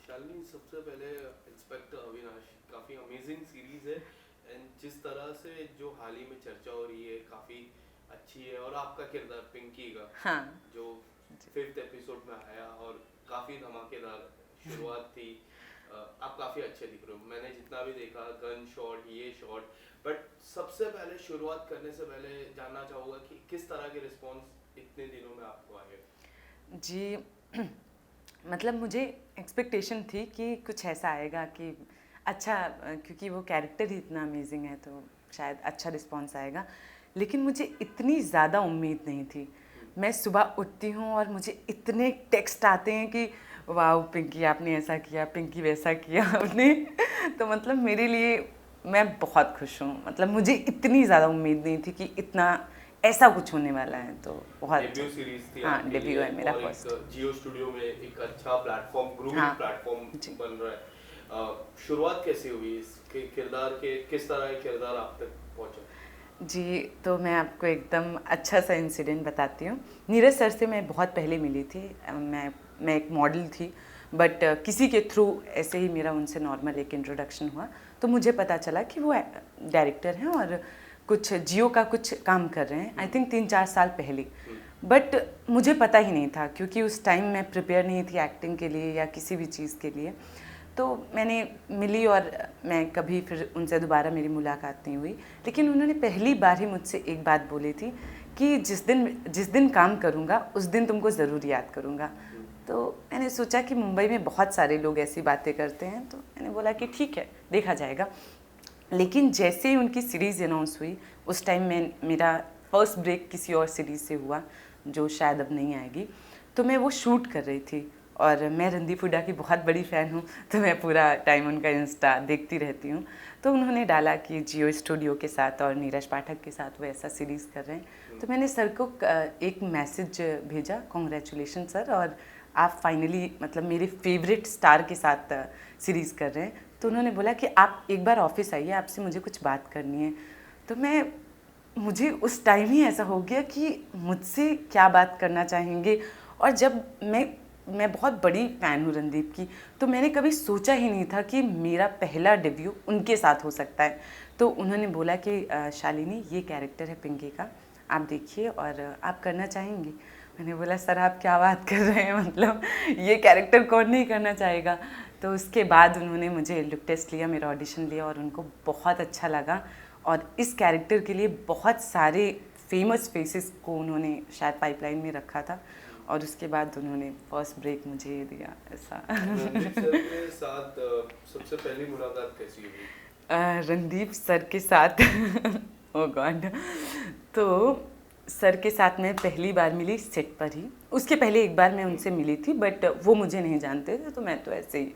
शालिनी, सबसे पहले इंस्पेक्टर अविनाश काफ़ी अमेजिंग सीरीज़ है एंड जिस तरह से जो हाल ही में चर्चा हो रही है काफ़ी अच्छी है। और आपका किरदार पिंकी का हाँ जो 5th एपिसोड में आया और काफ़ी धमाकेदार शुरुआत थी। आप काफ़ी अच्छे दिख रहे हो, मैंने जितना भी देखा गन शॉट ये शॉट। बट सबसे पहले शुरुआत करने से पहले जानना चाहूँगा कि किस तरह के रिस्पॉन्स इतने दिनों में आपको आए। जी। मतलब मुझे एक्सपेक्टेशन थी कि कुछ ऐसा आएगा कि अच्छा, क्योंकि वो कैरेक्टर ही इतना अमेजिंग है तो शायद अच्छा रिस्पॉन्स आएगा। लेकिन मुझे इतनी ज़्यादा उम्मीद नहीं थी। मैं सुबह उठती हूँ और मुझे इतने टेक्स्ट आते हैं कि वाह पिंकी आपने ऐसा किया, पिंकी वैसा किया आपने। तो मतलब मेरे लिए मैं बहुत खुश हूँ। मतलब मुझे इतनी ज़्यादा उम्मीद नहीं थी कि इतना ऐसा कुछ होने वाला है, तो बहुत। डेब्यू सीरीज थी हाँ, आपके डेब्यू लिए है मेरा और फर्स्ट। एक जियो स्टूडियो में एक अच्छा प्लेटफॉर्म, ग्रूमिंग हाँ प्लेटफॉर्म जी। बन रहा है। शुरुआत कैसी हुई इसके किरदार के, किस तरह के किरदार आप तक पहुंचा? जी, तो मैं आपको एकदम अच्छा सा इंसिडेंट बताती हूँ। नीरज सर से मैं बहुत पहले मिली थी। मैं एक मॉडल थी, बट किसी के थ्रू ऐसे ही मेरा उनसे नॉर्मल एक इंट्रोडक्शन हुआ। तो मुझे पता चला कि वो डायरेक्टर हैं और कुछ जियो का कुछ काम कर रहे हैं, आई थिंक 3-4 साल पहले। बट मुझे पता ही नहीं था क्योंकि उस टाइम मैं प्रिपेयर नहीं थी एक्टिंग के लिए या किसी भी चीज़ के लिए। तो मैंने मिली और मैं कभी फिर उनसे दोबारा मेरी मुलाकात नहीं हुई। लेकिन उन्होंने पहली बार ही मुझसे एक बात बोली थी कि जिस दिन काम करूँगा उस दिन तुमको ज़रूर याद करूँगा। तो मैंने सोचा कि मुंबई में बहुत सारे लोग ऐसी बातें करते हैं, तो मैंने बोला कि ठीक है, देखा जाएगा। लेकिन जैसे ही उनकी सीरीज़ अनाउंस हुई, उस टाइम में मेरा फर्स्ट ब्रेक किसी और सीरीज़ से हुआ जो शायद अब नहीं आएगी। तो मैं वो शूट कर रही थी और मैं रणदीप हुड्डा की बहुत बड़ी फ़ैन हूँ, तो मैं पूरा टाइम उनका इंस्टा देखती रहती हूँ। तो उन्होंने डाला कि जियो स्टूडियो के साथ और नीरज पाठक के साथ वो ऐसा सीरीज़ कर रहे हैं। तो मैंने सर को एक मैसेज भेजा, कॉन्ग्रेचुलेशन सर, और आप फाइनली मतलब मेरे फेवरेट स्टार के साथ सीरीज़ कर रहे हैं। तो उन्होंने बोला कि आप एक बार ऑफिस आइए, आपसे मुझे कुछ बात करनी है। तो मुझे उस टाइम ही ऐसा हो गया कि मुझसे क्या बात करना चाहेंगे। और जब मैं बहुत बड़ी फ़ैन हूँ रणदीप की, तो मैंने कभी सोचा ही नहीं था कि मेरा पहला डेब्यू उनके साथ हो सकता है। तो उन्होंने बोला कि शालिनी, ये कैरेक्टर है पिंकी का, आप देखिए और आप करना चाहेंगी। मैंने बोला सर आप क्या बात कर रहे हैं, मतलब ये कैरेक्टर कौन नहीं करना चाहेगा। तो उसके बाद उन्होंने मुझे लुक टेस्ट लिया, मेरा ऑडिशन लिया और उनको बहुत अच्छा लगा। और इस कैरेक्टर के लिए बहुत सारे फेमस फेसेस को उन्होंने शायद पाइपलाइन में रखा था और उसके बाद उन्होंने फर्स्ट ब्रेक मुझे दिया, ऐसा। रणदीप सर के साथ सबसे पहली मुलाकात कैसी हुई? रणदीप सर के साथ ओ गॉड, तो सर के साथ मैं पहली बार मिली सेट पर ही। उसके पहले एक बार मैं उनसे मिली थी, बट वो मुझे नहीं जानते थे, तो मैं तो ऐसे ही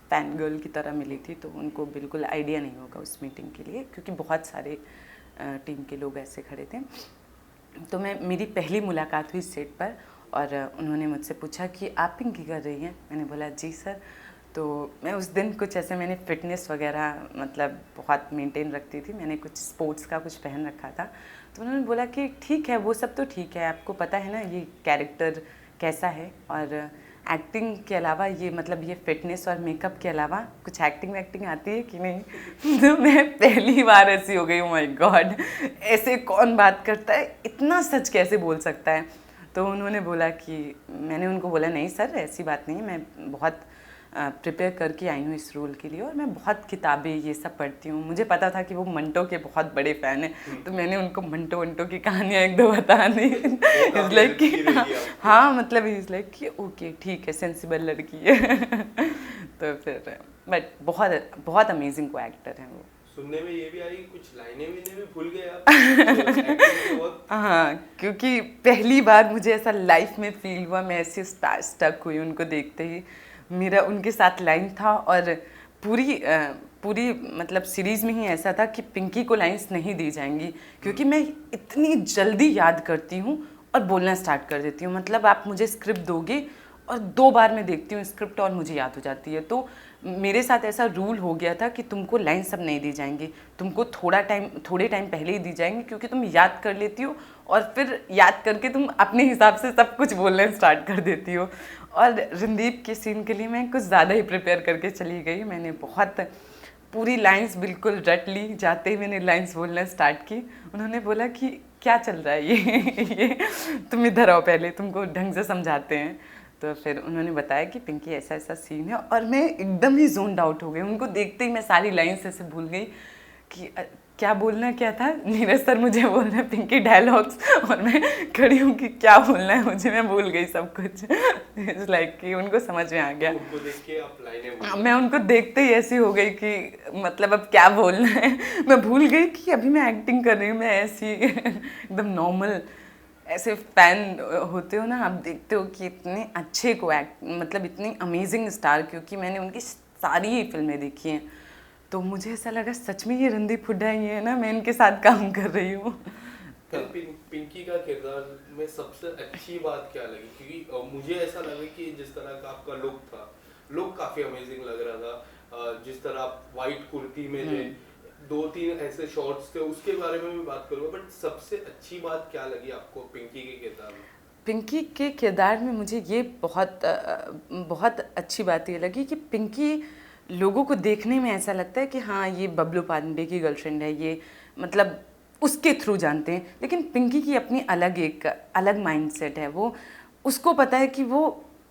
फैन गर्ल की तरह मिली थी। तो उनको बिल्कुल आइडिया नहीं होगा उस मीटिंग के लिए, क्योंकि बहुत सारे टीम के लोग ऐसे खड़े थे। तो मेरी पहली मुलाकात हुई सेट पर और उन्होंने मुझसे पूछा कि आप पिंकी कर रही हैं। मैंने बोला जी सर। तो मैं उस दिन कुछ ऐसे, मैंने फ़िटनेस वगैरह मतलब बहुत मेंटेन रखती थी, मैंने कुछ स्पोर्ट्स का कुछ पहन रखा था। तो उन्होंने बोला कि ठीक है, वो सब तो ठीक है, आपको पता है ना ये कैरेक्टर कैसा है, और एक्टिंग के अलावा ये मतलब ये फ़िटनेस और मेकअप के अलावा कुछ एक्टिंग वैक्टिंग आती है कि नहीं। तो मैं पहली बार ऐसी हो गई, ओ माय गॉड, ऐसे कौन बात करता है, इतना सच कैसे बोल सकता है। तो उन्होंने बोला कि, मैंने उनको बोला नहीं सर ऐसी बात नहीं है, मैं बहुत प्रिपेयर करके आई हूँ इस रोल के लिए और मैं बहुत किताबें ये सब पढ़ती हूँ। मुझे पता था कि वो मंटो के बहुत बड़े फ़ैन हैं, तो मैंने उनको मंटो वंटो की कहानियाँ एक दो बता दी। इज़ लाइक कि हाँ, मतलब इज़ लाइक कि ओके ठीक है, सेंसिबल लड़की है। तो फिर बट बहुत बहुत अमेजिंग को एक्टर हैं वो। सुनने में ये भी आई कुछ लाइनें भी भूल गए आप एक्टिंग के वक्त? हाँ, क्योंकि पहली बार मुझे ऐसा लाइफ में फील हुआ, मैं ऐसे स्टक हुई उनको देखते ही। मेरा उनके साथ लाइन था और पूरी मतलब सीरीज़ में ही ऐसा था कि पिंकी को लाइंस नहीं दी जाएंगी, क्योंकि मैं इतनी जल्दी याद करती हूँ और बोलना स्टार्ट कर देती हूँ। मतलब आप मुझे स्क्रिप्ट दोगे और 2 बार मैं देखती हूँ स्क्रिप्ट और मुझे याद हो जाती है। तो मेरे साथ ऐसा रूल हो गया था कि तुमको लाइन सब नहीं दी जाएंगी, तुमको थोड़े टाइम पहले ही दी जाएंगी, क्योंकि तुम याद कर लेती हो और फिर याद करके तुम अपने हिसाब से सब कुछ बोलना स्टार्ट कर देती हो। और रणदीप के सीन के लिए मैं कुछ ज़्यादा ही प्रिपेयर करके चली गई। मैंने बहुत पूरी लाइंस बिल्कुल रट ली। जाते ही मैंने लाइंस बोलना स्टार्ट की। उन्होंने बोला कि क्या चल रहा है ये तुम इधर आओ, पहले तुमको ढंग से समझाते हैं। तो फिर उन्होंने बताया कि पिंकी ऐसा ऐसा सीन है, और मैं एकदम ही जोन आउट हो गई। उनको देखते ही मैं सारी लाइंस ऐसे भूल गई कि क्या बोलना क्या था। नीरज सर मुझे बोल रहे हैं पिंकी डायलॉग्स, और मैं खड़ी हूँ कि क्या बोलना है मुझे, मैं भूल गई सब कुछ। इट्स लाइक कि उनको समझ में आ गया। उनको देख के आप लाइनें मैं उनको देखते ही ऐसी हो गई कि मतलब अब क्या बोलना है। मैं भूल गई कि अभी मैं एक्टिंग कर रही हूँ। मैं ऐसी एकदम नॉर्मल, ऐसे फैन होते हो ना आप, देखते हो कि इतने अच्छे को एक्ट, मतलब इतनी अमेजिंग स्टार, क्योंकि मैंने उनकी सारी ही फिल्में देखी हैं। तो मुझे ऐसा लगा सच में ये रणदीप हुड्डा ही है ना, मैं इनके साथ काम कर रही हूँ। तो पिंकी का किरदार में सबसे अच्छी बात क्या लगी? क्योंकि मुझे ऐसा लगा कि जिस तरह का आपका लुक था, लुक काफी अमेजिंग लग रहा था। जिस तरह आप वाइट कुर्ती में थे, 2-3 ऐसे शॉट्स थे, उसके बारे में भी बात करूँगा। बट सबसे अच्छी बात क्या लगी आपको पिंकी के किरदार में? पिंकी के किरदार में मुझे ये बहुत अच्छी बात ये लगी कि पिंकी लोगों को देखने में ऐसा लगता है कि हाँ ये बबलू पांडे की गर्लफ्रेंड है, ये मतलब उसके थ्रू जानते हैं। लेकिन पिंकी की अपनी अलग माइंडसेट है। वो उसको पता है कि वो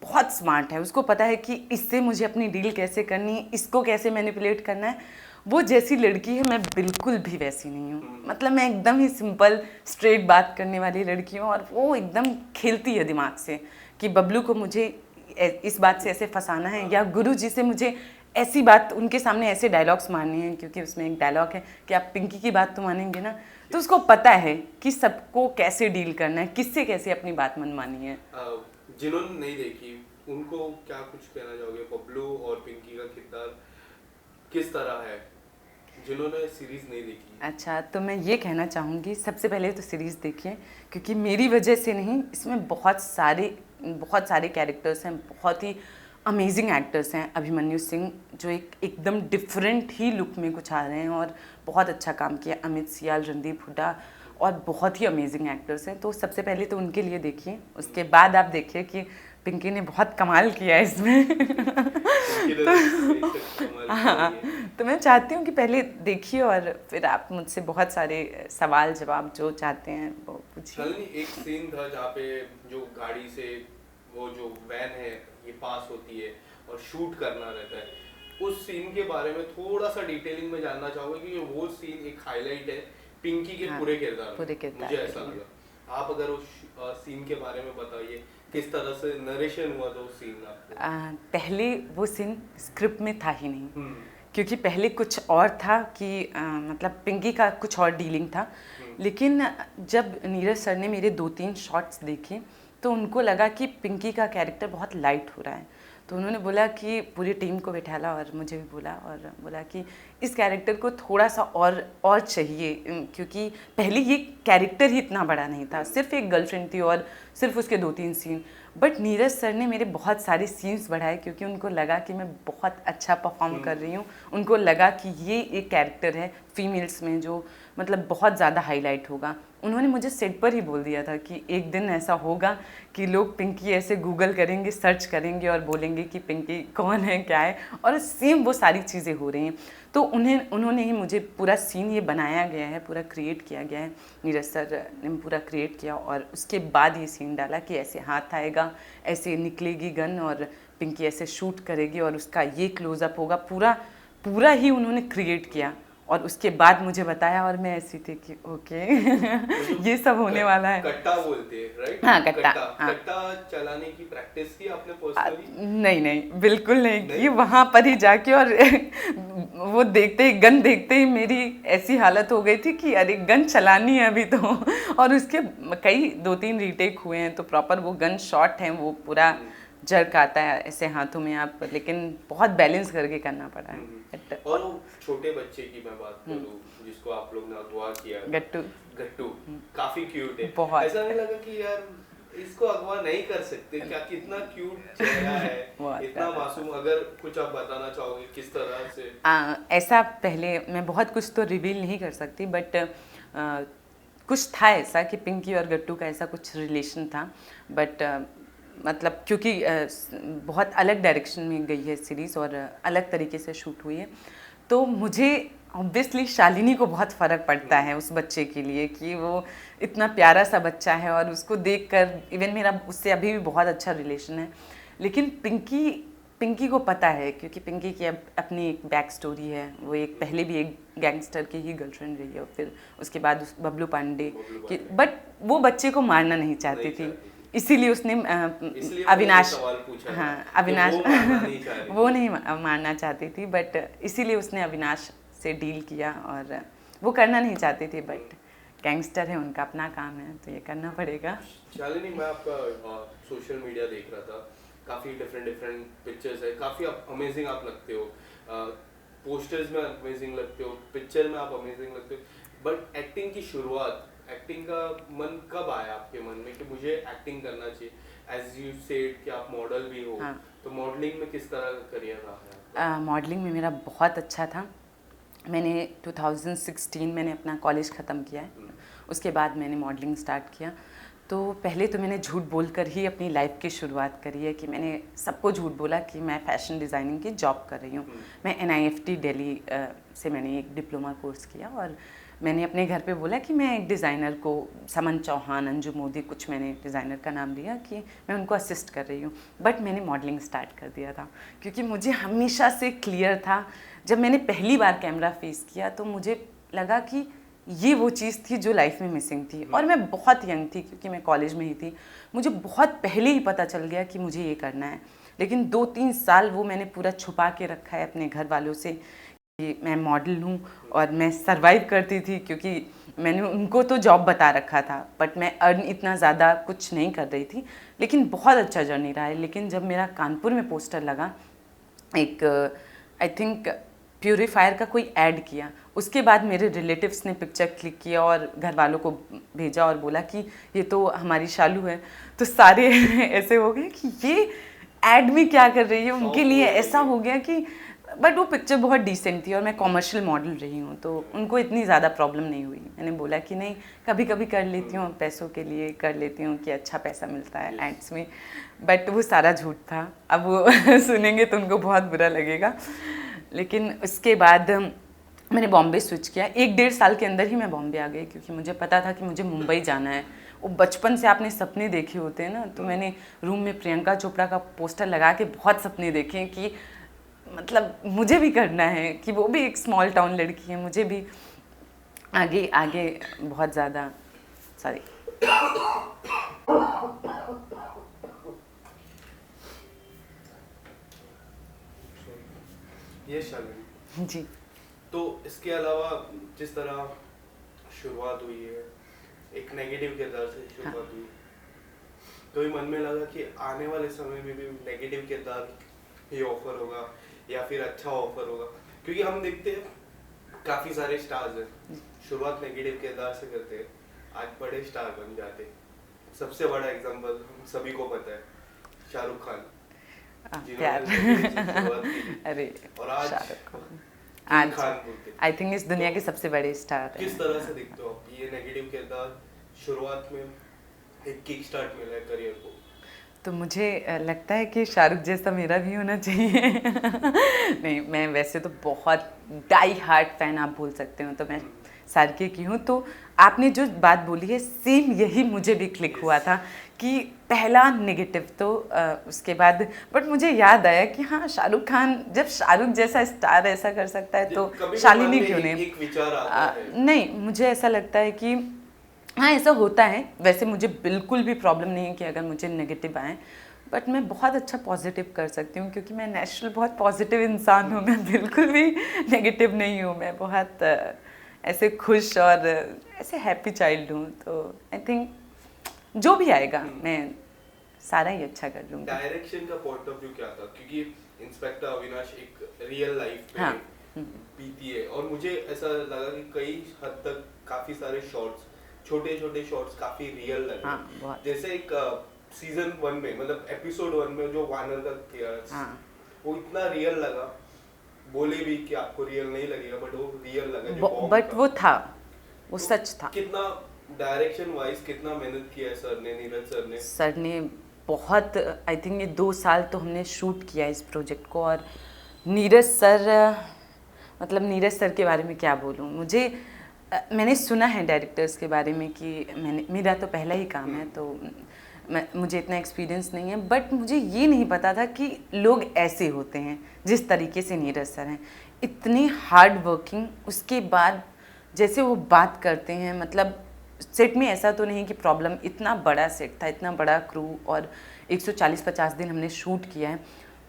बहुत स्मार्ट है। उसको पता है कि इससे मुझे अपनी डील कैसे करनी है, इसको कैसे मैनिपुलेट करना है। वो जैसी लड़की है मैं बिल्कुल भी वैसी नहीं हूँ। मतलब मैं एकदम ही सिंपल स्ट्रेट बात करने वाली लड़की हूँ, और वो एकदम खेलती है दिमाग से कि बबलू को मुझे इस बात से ऐसे फंसाना है, या गुरु जी से मुझे ऐसी बात उनके सामने ऐसे डायलॉग्स मारने हैं। क्योंकि उसमें एक डायलॉग है कि आप पिंकी की बात तो मानेंगे ना। तो उसको पता है कि सबको कैसे डील करना है, किससे कैसे अपनी बात मनवानी है। जिन्होंने नहीं देखी उनको क्या कुछ कहना चाहोगे? बबलू और पिंकी का किरदार किस तरह है, जिन्होंने सीरीज नहीं देखी? अच्छा, तो मैं ये कहना चाहूँगी, सबसे पहले तो सीरीज़ देखिए, क्योंकि मेरी वजह से नहीं, इसमें बहुत सारे कैरेक्टर्स हैं, बहुत ही अमेजिंग एक्टर्स हैं। अभिमन्यु सिंह जो एकदम डिफरेंट ही लुक में कुछ आ रहे हैं और बहुत अच्छा काम किया। अमित सियाल, रणदीप हुड्डा, और बहुत ही अमेजिंग एक्टर्स हैं। तो सबसे पहले तो उनके लिए देखिए, उसके बाद आप देखिए कि पिंकी ने बहुत कमाल किया है इसमें। हाँ, तो मैं चाहती हूँ कि पहले देखिए और फिर आप मुझसे बहुत सारे सवाल जवाब जो चाहते हैं वो पूछिए। एक सीन था जहाँ पे जो गाड़ी से वो जो वैन है ये पास होती है और शूट करना रहता है, उस सीन के बारे में थोड़ा सा डिटेलिंग में जानना चाहूँगा, क्योंकि वो सीन एक हाईलाइट है पिंकी के पूरे किरदार में, मुझे ऐसा लगा। आप अगर उस सीन के बारे में बताइए, किस तरह से नरेशन हुआ था उस सीन आपको? पहले वो सीन स्क्रिप्ट में था ही नहीं, क्योंकि पहले कुछ और था कि मतलब पिंकी का कुछ और डीलिंग था। लेकिन जब नीरज सर ने मेरे 2-3 शॉट्स देखे तो उनको लगा कि पिंकी का कैरेक्टर बहुत लाइट हो रहा है। तो उन्होंने बोला कि पूरी टीम को बैठाला और मुझे भी बोला, और बोला कि इस कैरेक्टर को थोड़ा सा और चाहिए, क्योंकि पहले ये कैरेक्टर ही इतना बड़ा नहीं था, सिर्फ एक गर्लफ्रेंड थी और सिर्फ उसके 2-3 सीन। बट नीरज सर ने मेरे बहुत सारे सीन्स बढ़ाए, क्योंकि उनको लगा कि मैं बहुत अच्छा परफॉर्म कर रही हूँ। उनको लगा कि ये एक कैरेक्टर है फीमेल्स में जो मतलब बहुत ज़्यादा हाईलाइट होगा। उन्होंने मुझे सेट पर ही बोल दिया था कि एक दिन ऐसा होगा कि लोग पिंकी ऐसे गूगल करेंगे, सर्च करेंगे और बोलेंगे कि पिंकी कौन है, क्या है, और सेम वो सारी चीज़ें हो रही हैं। तो उन्होंने ही मुझे पूरा सीन ये बनाया गया है, पूरा क्रिएट किया गया है, नीरज सर ने पूरा क्रिएट किया, और उसके बाद ये सीन डाला कि ऐसे हाथ आएगा, ऐसे निकलेगी गन और पिंकी ऐसे शूट करेगी और उसका ये क्लोजअप होगा, पूरा ही उन्होंने क्रिएट किया। और उसके बाद मुझे बताया और मैं ऐसी थी कि ओके ये सब होने वाला है। कट्टा बोलते हैं, राइट? हाँ, कट्टा। कट्टा चलाने की प्रैक्टिस की आपने पर्सनली? नहीं, बिल्कुल नहीं की। वहाँ पर ही जाके और वो देखते ही, गन देखते ही मेरी ऐसी हालत हो गई थी कि अरे गन चलानी है अभी तो। और उसके कई 2-3 रीटेक हुए हैं, तो प्रॉपर वो गन शॉट है, वो पूरा जर्क आता है ऐसे हाथों में आप, लेकिन बहुत बैलेंस करके करना पड़ा है। और छोटे बच्चे की मैं बात करूं जिसको आप लोग ने अगवा किया, गट्टू काफी क्यूट है। बहुत। ऐसा नहीं लगा कि यार इसको अगवा नहीं कर सकते क्या, कितना क्यूट चेहरा है, इतना मासूम। अगर कुछ आप बताना चाहोगे किस तरह से? ऐसा पहले मैं बहुत कुछ तो रिवील नहीं कर सकती, बट कुछ था ऐसा कि पिंकी और गट्टू का ऐसा कुछ रिलेशन था, बट मतलब क्योंकि बहुत अलग डायरेक्शन में गई है सीरीज़ और अलग तरीके से शूट हुई है, तो मुझे ऑब्वियसली शालिनी को बहुत फ़र्क पड़ता है उस बच्चे के लिए कि वो इतना प्यारा सा बच्चा है और उसको देखकर इवन मेरा उससे अभी भी बहुत अच्छा रिलेशन है। लेकिन पिंकी को पता है, क्योंकि पिंकी की अपनी एक बैक स्टोरी है, वो एक पहले भी एक गैंगस्टर की ही गर्लफ्रेंड रही है और फिर उसके बाद उस बबलू पांडे की, बट वो बच्चे को मारना नहीं चाहती थी, इसीलिए उसने अविनाश, हाँ अविनाश वो नहीं मारना चाहती थी, बट इसीलिए उसने अविनाश से डील किया और वो करना नहीं चाहती थी, बट गैंगस्टर है, उनका अपना काम है तो ये करना पड़ेगा। शालिनी, मैं आपका सोशल मीडिया देख रहा था, काफ़ी डिफरेंट पिक्चर्स है, काफ़ी आप अमेजिंग आप लगते हो, पोस्टर्स में अमेजिंग लगते हो, पिक्चर में आप अमेजिंग लगते हो, बट एक्टिंग की शुरुआत, एक्टिंग का मन कब आया आपके मन में कि मुझे एक्टिंग करना चाहिए? एज यू सेड कि आप मॉडल भी हो, हाँ। तो मॉडलिंग में किस तरह का करियर रहा है? मॉडलिंग में मेरा बहुत अच्छा था। मैंने 2016 मैंने अपना कॉलेज ख़त्म किया है, उसके बाद मैंने मॉडलिंग स्टार्ट किया। तो पहले तो मैंने झूठ बोलकर ही अपनी लाइफ की शुरुआत करी है कि मैंने सबको झूठ बोला कि मैं फ़ैशन डिज़ाइनिंग की जॉब कर रही हूँ। मैं NIFT दिल्ली से मैंने एक डिप्लोमा कोर्स किया और मैंने अपने घर पे बोला कि मैं एक डिज़ाइनर को, समन चौहान, अंजू मोदी, कुछ मैंने डिज़ाइनर का नाम लिया कि मैं उनको असिस्ट कर रही हूँ। बट मैंने मॉडलिंग स्टार्ट कर दिया था क्योंकि मुझे हमेशा से क्लियर था, जब मैंने पहली बार कैमरा फेस किया तो मुझे लगा कि ये वो चीज़ थी जो लाइफ में मिसिंग थी। और मैं बहुत यंग थी क्योंकि मैं कॉलेज में ही थी, मुझे बहुत पहले ही पता चल गया कि मुझे ये करना है। लेकिन 2-3 साल वो मैंने पूरा छुपा के रखा है अपने घर वालों से कि मैं मॉडल हूँ और मैं सरवाइव करती थी, क्योंकि मैंने उनको तो जॉब बता रखा था बट मैं अर्न इतना ज़्यादा कुछ नहीं कर रही थी। लेकिन बहुत अच्छा जर्नी रहा है। लेकिन जब मेरा कानपुर में पोस्टर लगा, एक आई थिंक प्यूरीफायर का कोई ऐड किया, उसके बाद मेरे रिलेटिव्स ने पिक्चर क्लिक किया और घर वालों को भेजा और बोला कि ये तो हमारी शालू है। तो सारे ऐसे हो गए कि ये ऐड में क्या कर रही है, उनके लिए ऐसा हो गया कि, बट वो पिक्चर बहुत डिसेंट थी और मैं कॉमर्शियल मॉडल रही हूँ तो उनको इतनी ज़्यादा प्रॉब्लम नहीं हुई। मैंने बोला कि नहीं, कभी कभी कर लेती हूँ, पैसों के लिए कर लेती हूँ कि अच्छा पैसा मिलता है एड्स में, बट वो सारा झूठ था। अब वो सुनेंगे तो उनको बहुत बुरा लगेगा। लेकिन उसके बाद मैंने बॉम्बे स्विच किया। 1-1.5 साल के अंदर ही मैं बॉम्बे आ गई क्योंकि मुझे पता था कि मुझे मुंबई जाना है। वो बचपन से आपने सपने देखे होते हैं ना, तो मैंने रूम में प्रियंका चोपड़ा का पोस्टर लगा के बहुत सपने देखे कि मतलब मुझे भी करना है, कि वो भी एक स्मॉल टाउन लड़की है, मुझे भी आगे आगे बहुत ज़्यादा सॉरी ये शालिनी जी। तो इसके अलावा जिस तरह शुरुआत हुई है, एक नेगेटिव किरदार से शुरुआत हुई, तो ये मन में लगा कि आने वाले समय में भी नेगेटिव किरदार ही ऑफर होगा या फिर अच्छा ऑफर होगा, क्योंकि हम देखते हैं काफी सारे स्टार्स हैं, शुरुआत नेगेटिव किरदार से करते हैं, आज बड़े स्टार बन जाते हैं। सबसे बड़ा एग्जांपल हम सभी को पता है, शाहरुख खान, अरे और आज आई थिंक इस दुनिया के सबसे बड़े स्टार हैं। किस तरह से देखते हो आप ये नेगेटिव किरदार, शुरुआत में एक किक स्टार्ट मिला है करियर को? तो मुझे लगता है कि शाहरुख जैसा मेरा भी होना चाहिए। नहीं, मैं वैसे तो बहुत डाई हार्ट फैन आप बोल सकते हो, तो मैं सार्के की हूँ। तो आपने जो बात बोली है सेम यही मुझे भी क्लिक हुआ था कि पहला नेगेटिव तो उसके बाद, बट मुझे याद आया कि हाँ, शाहरुख खान, जब शाहरुख जैसा स्टार ऐसा कर सकता है तो शालिनी क्यों नहीं? एक विचार आता है। नहीं, मुझे ऐसा लगता है कि हाँ, ऐसा होता है। वैसे मुझे बिल्कुल भी प्रॉब्लम नहीं है कि अगर मुझे नेगेटिव आए, बट मैं बहुत अच्छा पॉजिटिव कर सकती हूँ क्योंकि मैं नेचुरल बहुत पॉजिटिव इंसान हूँ। मैं बिल्कुल भी नेगेटिव नहीं हूँ, मैं बहुत ऐसे खुश और ऐसे हैप्पी चाइल्ड हूँ। तो आई थिंक जो भी आएगा मैं सारा ही अच्छा कर लूँगी। डायरेक्शन का पॉइंट ऑफ व्यू क्या था, क्योंकि इंस्पेक्टर अविनाश एक रियल लाइफ पे बीती है और मुझे ऐसा लगा कि कई हद तक काफ़ी सारे शॉट्स छोटे छोटे शॉट्स काफी रियल लगे। हाँ, बहुत। जैसे एक सीजन 1 में मतलब एपिसोड 1 में जो वानर का किया, हाँ। वो इतना रियल लगा, बोले भी कि आपको रियल नहीं लगेगा बट वो रियल लगा जो बॉम्ब बट था। वो था, वो तो सच था। कितना डायरेक्शन वाइज कितना मेहनत किया है सर ने, नीरज सर ने? सर ने बहुत, आई थिंक ये 2 साल तो हमने शूट किया इस प्रोजेक्ट को। और नीरज सर, मतलब नीरज सर के बारे में क्या बोलूँ, मैंने सुना है डायरेक्टर्स के बारे में कि मेरा तो पहला ही काम है तो मुझे इतना एक्सपीरियंस नहीं है, बट मुझे ये नहीं पता था कि लोग ऐसे होते हैं जिस तरीके से नीरज सर हैं, इतनी हार्ड वर्किंग। उसके बाद जैसे वो बात करते हैं, मतलब सेट में ऐसा तो नहीं कि प्रॉब्लम, इतना बड़ा सेट था, इतना बड़ा क्रू और 140-50 दिन हमने शूट किया है,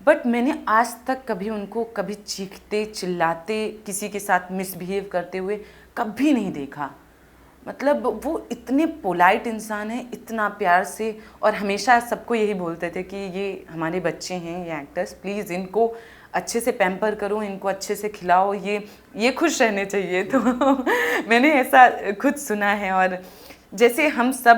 बट मैंने आज तक कभी उनको कभी चीखते चिल्लाते किसी के साथ मिसबिहेव करते हुए कभी नहीं देखा। मतलब वो इतने पोलाइट इंसान हैं, इतना प्यार से, और हमेशा सबको यही बोलते थे कि ये हमारे बच्चे हैं, ये एक्टर्स, प्लीज़ इनको अच्छे से पैम्पर करो, इनको अच्छे से खिलाओ, ये खुश रहने चाहिए। तो मैंने ऐसा खुद सुना है। और जैसे हम सब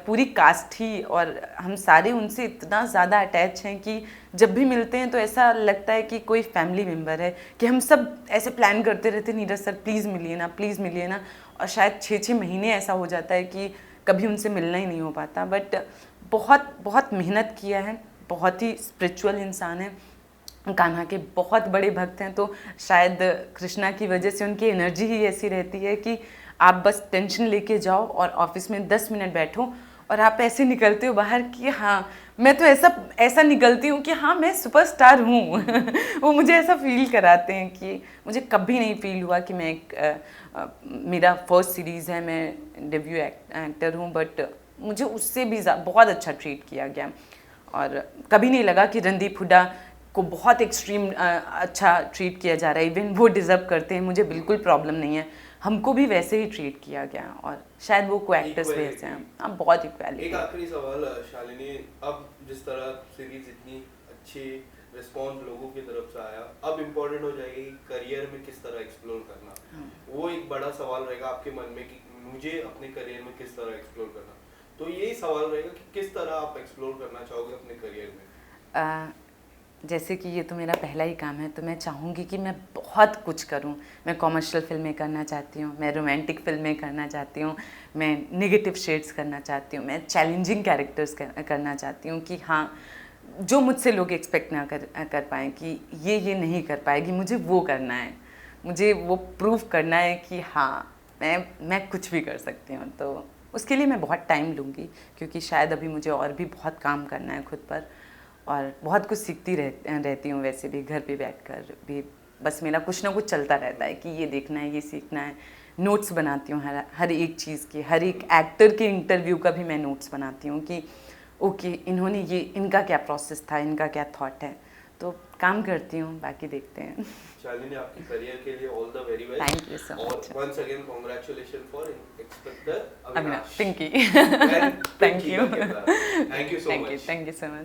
पूरी कास्ट ही और हम सारे उनसे इतना ज़्यादा अटैच हैं कि जब भी मिलते हैं तो ऐसा लगता है कि कोई फैमिली मेम्बर है, कि हम सब ऐसे प्लान करते रहते, नीरज सर प्लीज़ मिलिए ना, प्लीज़ मिलिए ना। और शायद 6-6 महीने ऐसा हो जाता है कि कभी उनसे मिलना ही नहीं हो पाता। बट बहुत बहुत मेहनत किया है, बहुत ही स्पिरिचुअल इंसान है, कान्हा के बहुत बड़े भक्त हैं। तो शायद कृष्णा की वजह से उनकी एनर्जी ही ऐसी रहती है कि आप बस टेंशन लेके जाओ और ऑफिस में 10 मिनट बैठो और आप ऐसे निकलते हो बाहर कि हाँ, मैं तो ऐसा निकलती हूँ कि हाँ मैं सुपरस्टार हूँ। वो मुझे ऐसा फील कराते हैं कि मुझे कभी नहीं फील हुआ कि मैं मेरा फर्स्ट सीरीज़ है, मैं डेब्यू एक्टर हूँ, बट मुझे उससे भी बहुत अच्छा ट्रीट किया गया। और कभी नहीं लगा कि रणदीप हुड्डा को बहुत एक्सट्रीम अच्छा ट्रीट किया जा रहा है, इवन वो डिज़र्व करते हैं, मुझे बिल्कुल प्रॉब्लम नहीं है, हमको भी वैसे ही ट्रीट किया गया। और शायद वो को एक्टर्स भी ऐसे हैं। हाँ, बहुत इक्वालिटी। एक आखिरी सवाल शालिनी, अब जिस तरह सीरीज इतनी अच्छी रिस्पॉन्स लोगों की तरफ से आया, अब इम्पोर्टेंट हो जाएगी करियर में किस तरह एक्सप्लोर करना। वो एक बड़ा सवाल रहेगा आपके मन में कि मुझे अपने करियर में किस तरह एक्सप्लोर करना। तो यही सवाल रहेगा कि किस तरह आप एक्सप्लोर करना चाहोगे अपने करियर में। जैसे कि ये तो मेरा पहला ही काम है, तो मैं चाहूँगी कि मैं बहुत कुछ करूँ। मैं कॉमर्शियल फिल्में करना चाहती हूँ, मैं रोमांटिक फिल्में करना चाहती हूँ, मैं नेगेटिव शेड्स करना चाहती हूँ, मैं चैलेंजिंग कैरेक्टर्स करना चाहती हूँ कि हाँ, जो मुझसे लोग एक्सपेक्ट ना कर पाएँ कि ये नहीं कर पाएगी, मुझे वो करना है, मुझे वो प्रूव करना है कि हाँ मैं कुछ भी कर सकती हूँ। तो उसके लिए मैं बहुत टाइम लूँगी, क्योंकि शायद अभी मुझे और भी बहुत काम करना है खुद पर, और बहुत कुछ सीखती रहती हूँ वैसे भी, घर पे बैठकर भी बस मेरा कुछ ना कुछ चलता रहता है कि ये देखना है, ये सीखना है। नोट्स बनाती हूँ हर एक चीज़ की, हर एक एक्टर के इंटरव्यू का भी मैं नोट्स बनाती हूँ कि ओके इन्होंने ये, इनका क्या प्रोसेस था, इनका क्या थॉट है। तो काम करती हूँ, बाकी देखते हैं। शालिनी, आपके करियर के लिए all the very best. Thank you so much. और once again congratulation for inspector Avinash, Pinky. Thank thank you you so much. Thank you so much.